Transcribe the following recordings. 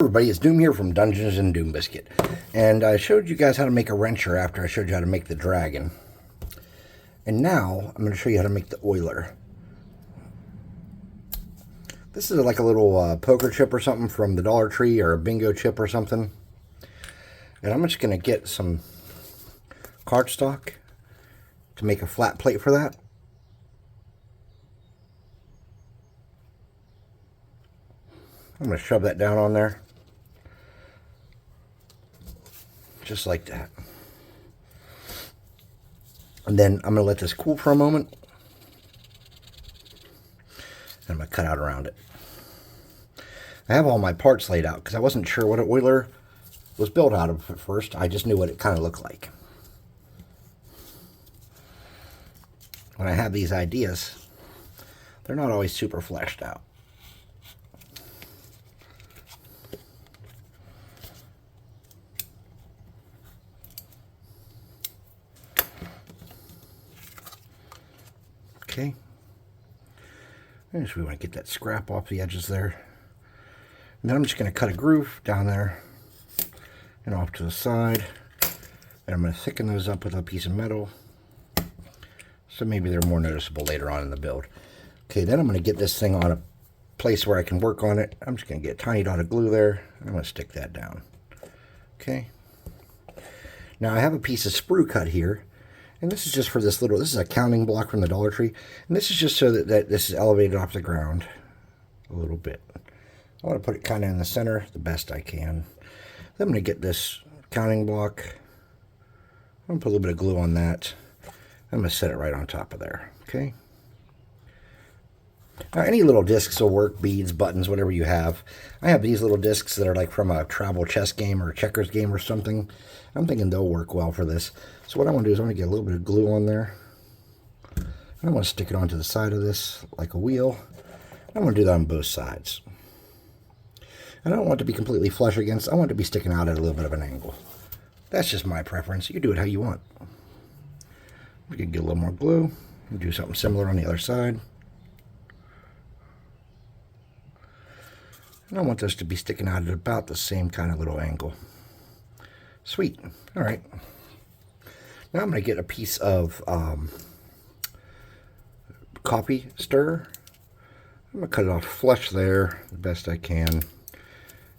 Everybody, it's Doom here from Dungeons and Doom Biscuit, and I showed you guys how to make a wrencher after I showed you how to make the dragon. And now I'm going to show you how to make the oiler. This is like a little poker chip or something from the Dollar Tree, or a bingo chip or something. And I'm just going to get some cardstock to make a flat plate for that. I'm going to shove that down on there. Just like that. And then I'm going to let this cool for a moment. And I'm going to cut out around it. I have all my parts laid out because I wasn't sure what an oiler was built out of at first. I just knew what it kind of looked like. When I have these ideas, they're not always super fleshed out. Okay, and just we want to get that scrap off the edges there. And then I'm just going to cut a groove down there and off to the side. And I'm going to thicken those up with a piece of metal, so maybe they're more noticeable later on in the build. Okay, then I'm going to get this thing on a place where I can work on it. I'm just going to get a tiny dot of glue there. I'm going to stick that down. Okay. Now I have a piece of sprue cut here. And this is just for this little, this is a counting block from the Dollar Tree. And this is just so that this is elevated off the ground a little bit. I want to put it kind of in the center the best I can. Then I'm going to get this counting block. I'm going to put a little bit of glue on that. I'm going to set it right on top of there. Okay. Now any little discs will work, beads, buttons, whatever you have. I have these little discs that are like from a travel chess game or a checkers game or something. I'm thinking they'll work well for this. So what I want to do is I'm going to get a little bit of glue on there. I want to stick it onto the side of this like a wheel. I'm going to do that on both sides. And I don't want it to be completely flush against. I want it to be sticking out at a little bit of an angle. That's just my preference. You do it how you want. We can get a little more glue and do something similar on the other side. And I want this to be sticking out at about the same kind of little angle. Sweet. All right. Now I'm going to get a piece of coffee stirrer. I'm going to cut it off flush there the best I can.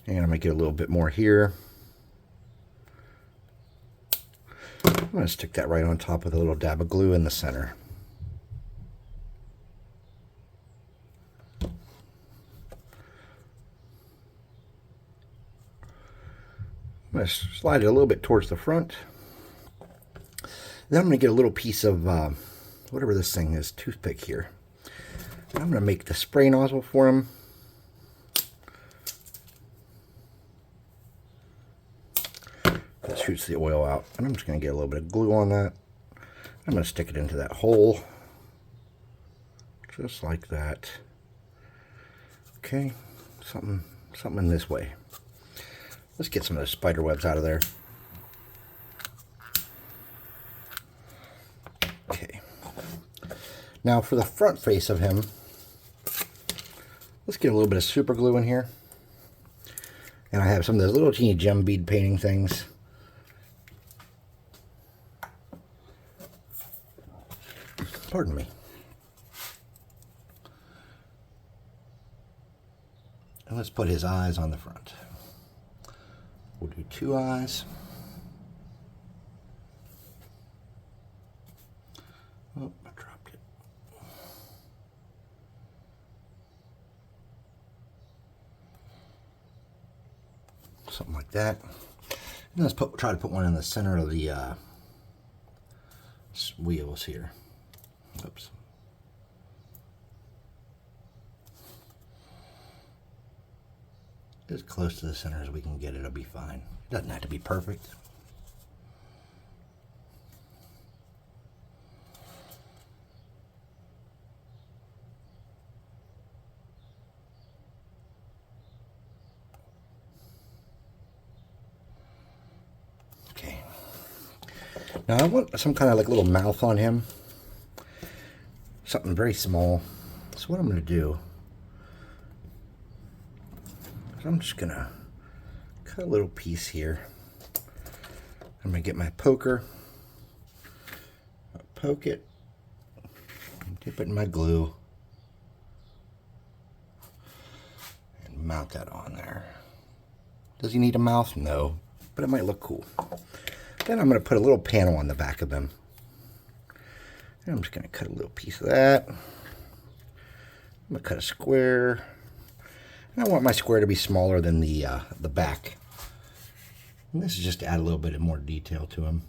And I'm going to get a little bit more here. I'm going to stick that right on top with a little dab of glue in the center. I'm going to slide it a little bit towards the front. Then I'm going to get a little piece of whatever this thing is, toothpick here. I'm going to make the spray nozzle for him. That shoots the oil out. And I'm just going to get a little bit of glue on that. I'm going to stick it into that hole. Just like that. Okay, something in this way. Let's get some of those spider webs out of there. Okay. Now for the front face of him, let's get a little bit of super glue in here. And I have some of those little teeny gem bead painting things. Pardon me. And let's put his eyes on the front. We'll do two eyes. Oh, I dropped it. Something like that. And let's try to put one in the center of the wheels here. Oops. As close to the center as we can get it, it'll be fine. It doesn't have to be perfect. Okay. Now I want some kind of like little mouth on him. Something very small. So what I'm going to do is I'm just going to cut a little piece here. I'm going to get my poker, poke it, dip it in my glue, and mount that on there. Does he need a mouth? No, but it might look cool. Then I'm going to put a little panel on the back of him. And I'm just going to cut a little piece of that. I'm going to cut a square. And I want my square to be smaller than the back. And this is just to add a little bit of more detail to him.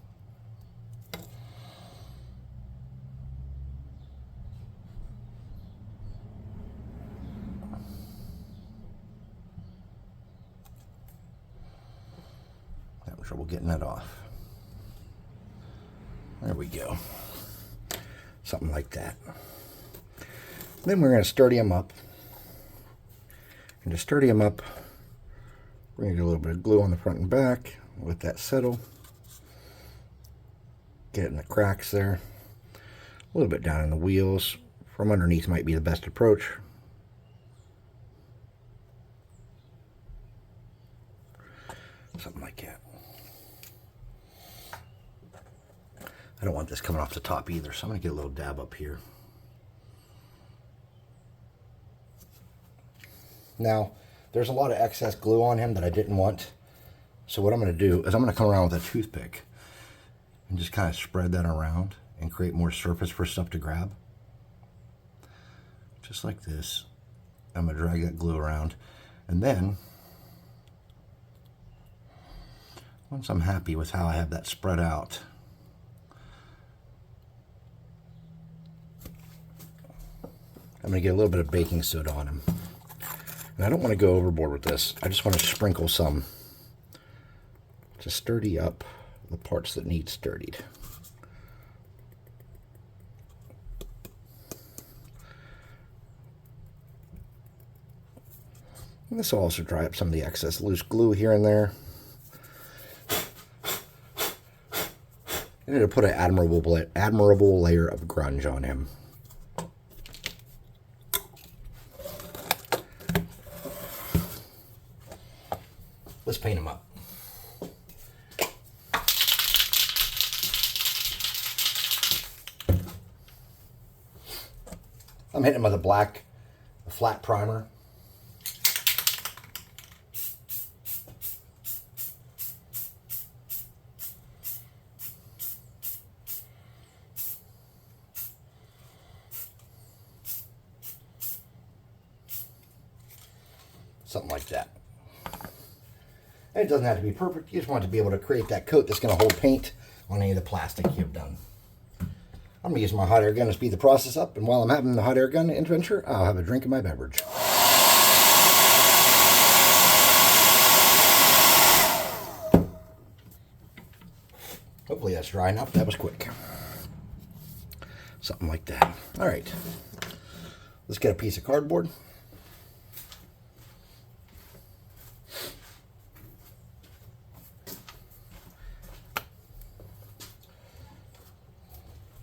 Having trouble getting that off. There we go. Something like that. Then we're going to sturdy him up. And to sturdy him up, we're going to get a little bit of glue on the front and back. Let that settle. Get it in the cracks there. A little bit down in the wheels. From underneath might be the best approach. Something like that. I don't want this coming off the top either, so I'm going to get a little dab up here. Now, there's a lot of excess glue on him that I didn't want. So what I'm going to do is I'm going to come around with a toothpick and just kind of spread that around and create more surface for stuff to grab. Just like this. I'm going to drag that glue around. And then, once I'm happy with how I have that spread out, I'm going to get a little bit of baking soda on him. And I don't want to go overboard with this. I just want to sprinkle some to sturdy up the parts that need sturdied. And this will also dry up some of the excess loose glue here and there. And it'll put an admirable layer of grunge on him. Let's paint him up. I'm hitting him with a flat primer. Something like that. And it doesn't have to be perfect. You just want it to be able to create that coat that's going to hold paint on any of the plastic you've done. I'm going to use my hot air gun to speed the process up. And while I'm having the hot air gun adventure, I'll have a drink of my beverage. Hopefully that's dry enough. That was quick. Something like that. All right. Let's get a piece of cardboard.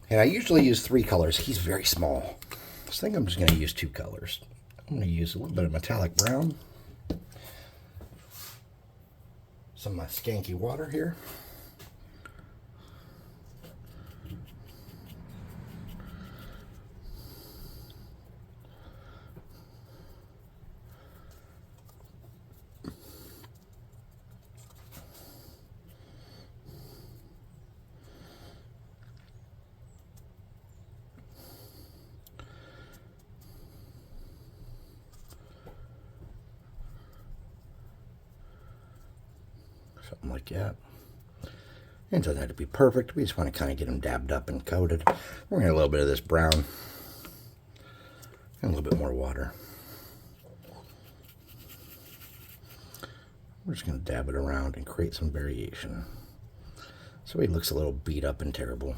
And I usually use 3 colors. He's very small. I think I'm just going to use 2 colors. I'm going to use a little bit of metallic brown. Some of my skanky water here. Something like that. It doesn't have to be perfect. We just want to kind of get them dabbed up and coated. We're going to get a little bit of this brown and a little bit more water. We're just going to dab it around and create some variation. So he looks a little beat up and terrible.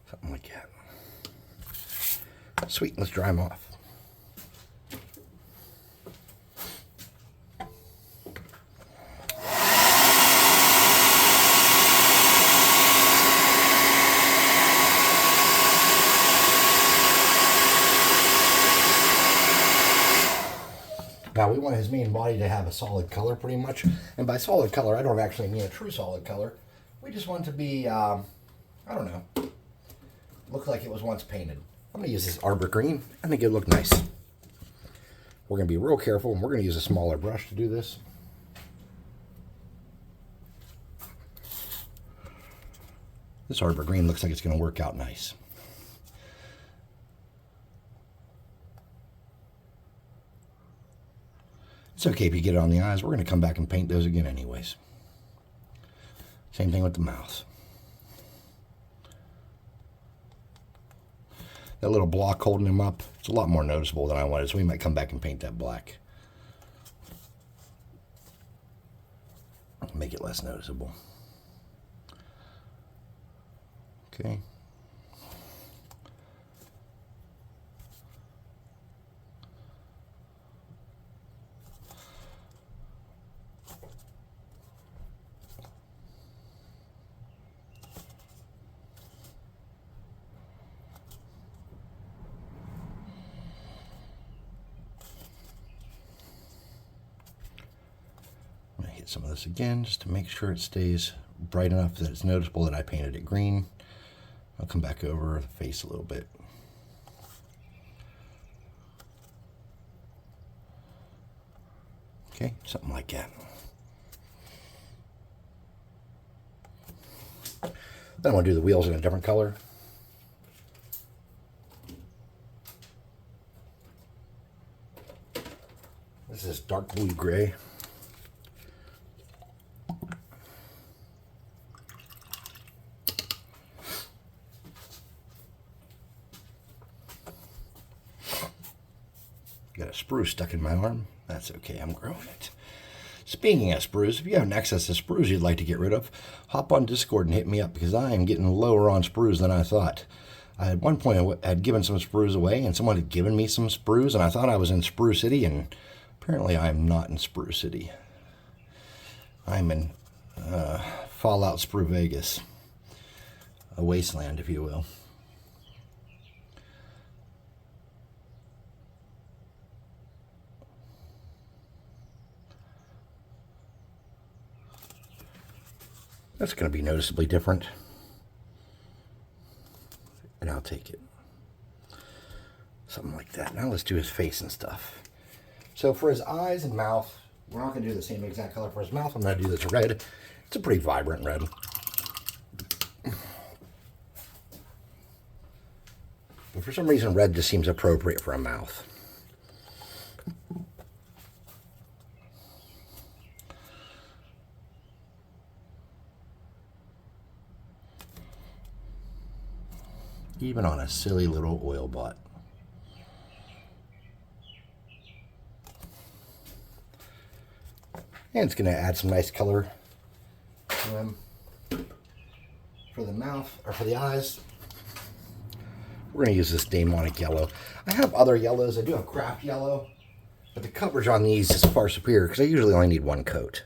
Something like that. Sweet, let's dry them off. Now we want his main body to have a solid color pretty much. And by solid color, I don't actually mean a true solid color. We just want it to be, I don't know, look like it was once painted. I'm going to use this arbor green. I think it'll look nice. We're going to be real careful, and we're going to use a smaller brush to do this. This arbor green looks like it's going to work out nice. It's okay if you get it on the eyes. We're going to come back and paint those again anyways. Same thing with the mouth. That little block holding him up, it's a lot more noticeable than I wanted, so we might come back and paint that black. Make it less noticeable. Okay. Hit some of this again just to make sure it stays bright enough that it's noticeable that I painted it green. I'll come back over the face a little bit. Okay, something like that. Then I'm going to do the wheels in a different color. This is dark blue gray. Got a spruce stuck in my arm. That's okay, I'm growing it. Speaking of spruce, if you have an excess of spruce you'd like to get rid of, hop on Discord and hit me up because I am getting lower on spruce than I thought. At one point I had given some spruce away and someone had given me some spruce and I thought I was in Spruce City and apparently I am not in Spruce City. I'm in Fallout Spruce Vegas. A wasteland, if you will. That's going to be noticeably different. And I'll take it. Something like that. Now let's do his face and stuff. So for his eyes and mouth, we're not going to do the same exact color for his mouth. I'm going to do this red. It's a pretty vibrant red. But for some reason, red just seems appropriate for a mouth. Even on a silly little oil bot. And it's going to add some nice color to him. For the mouth, or for the eyes, we're going to use this demonic yellow. I have other yellows. I do have craft yellow, but the coverage on these is far superior because I usually only need one coat.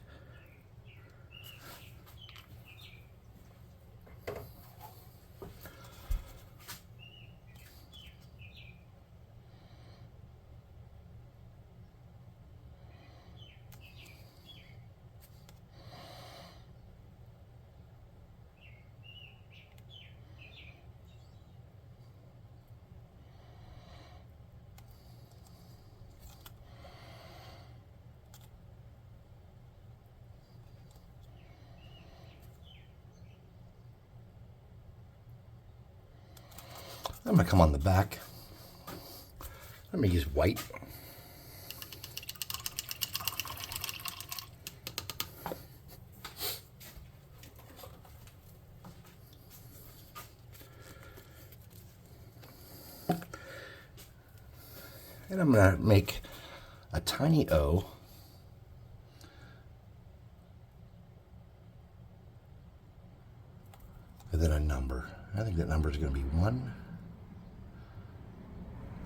I'm going to come on the back. Let me use white. And I'm going to make a tiny O. And then a number. I think that number is going to be 1,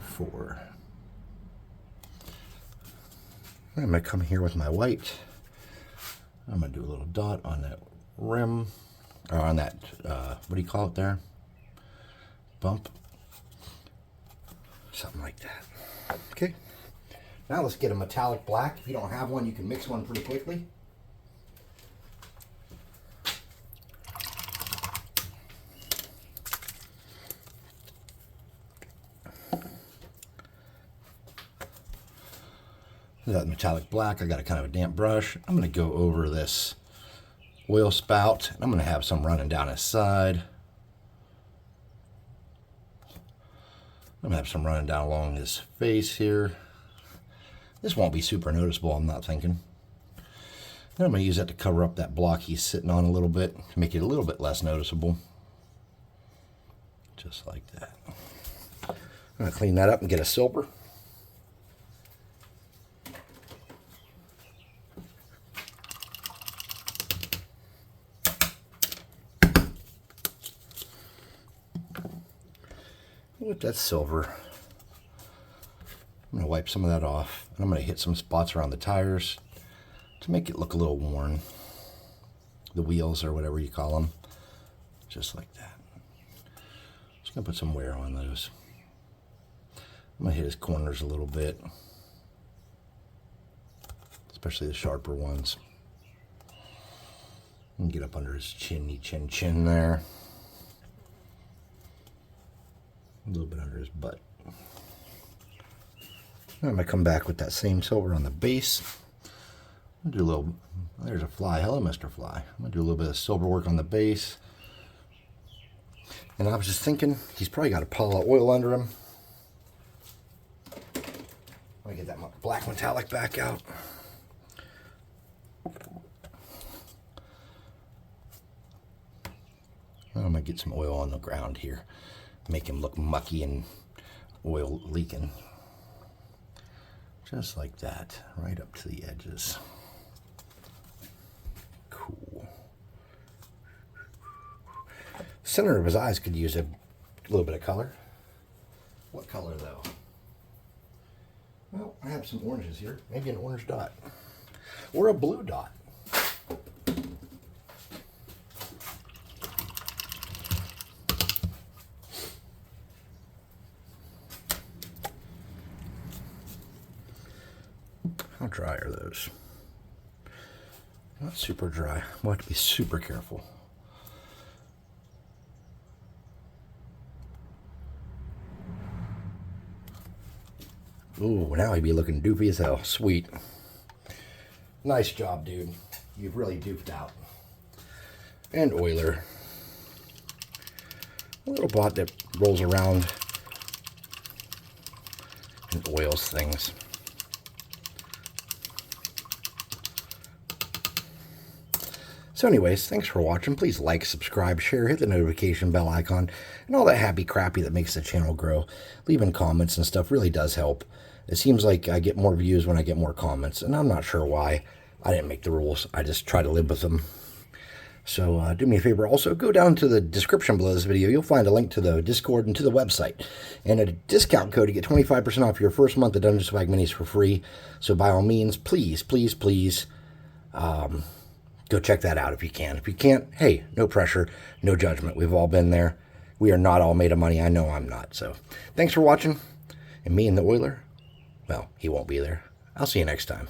4. I'm going to come here with my white. I'm going to do a little dot on that rim, or on that, what do you call it there? Bump. Something like that. Okay. Now let's get a metallic black. If you don't have one, you can mix one pretty quickly. That metallic black, I got a kind of a damp brush. I'm going to go over this oil spout, and I'm going to have some running down his side. I'm going to have some running down along his face here. This won't be super noticeable, I'm not thinking. Then I'm going to use that to cover up that block he's sitting on a little bit, to make it a little bit less noticeable. Just like that. I'm going to clean that up and get a silver. With that silver, I'm going to wipe some of that off, and I'm going to hit some spots around the tires to make it look a little worn. The wheels, or whatever you call them, just like that. Just going to put some wear on those. I'm going to hit his corners a little bit, especially the sharper ones. And get up under his chin there. A little bit under his butt. I'm going to come back with that same silver on the base. Do a little, there's a fly. Hello, Mr. Fly. I'm going to do a little bit of silver work on the base. And I was just thinking, he's probably got a pile of oil under him. Let me get that black metallic back out. I'm going to get some oil on the ground here. Make him look mucky and oil leaking. Just like that, right up to the edges. Cool. Center of his eyes could use a little bit of color. What color though? Well, I have some oranges here. Maybe an orange dot. Or a blue dot. How dry are those? Not super dry. We'll have to be super careful. Ooh, now he'd be looking doofy as hell. Sweet. Nice job, dude. You've really doofed out. And oiler. A little bot that rolls around and oils things. So anyways, thanks for watching. Please like, subscribe, share, hit the notification bell icon, and all that happy crappy that makes the channel grow. Leaving comments and stuff really does help. It seems like I get more views when I get more comments, and I'm not sure why. I didn't make the rules. I just try to live with them. So do me a favor also, go down to the description below this video. You'll find a link to the Discord and to the website. And a discount code to get 25% off your first month of Dungeon Swag Minis for free. So by all means, please, please, please, go check that out if you can. If you can't, hey, no pressure, no judgment. We've all been there. We are not all made of money. I know I'm not. So thanks for watching. And me and the oiler, well, he won't be there. I'll see you next time.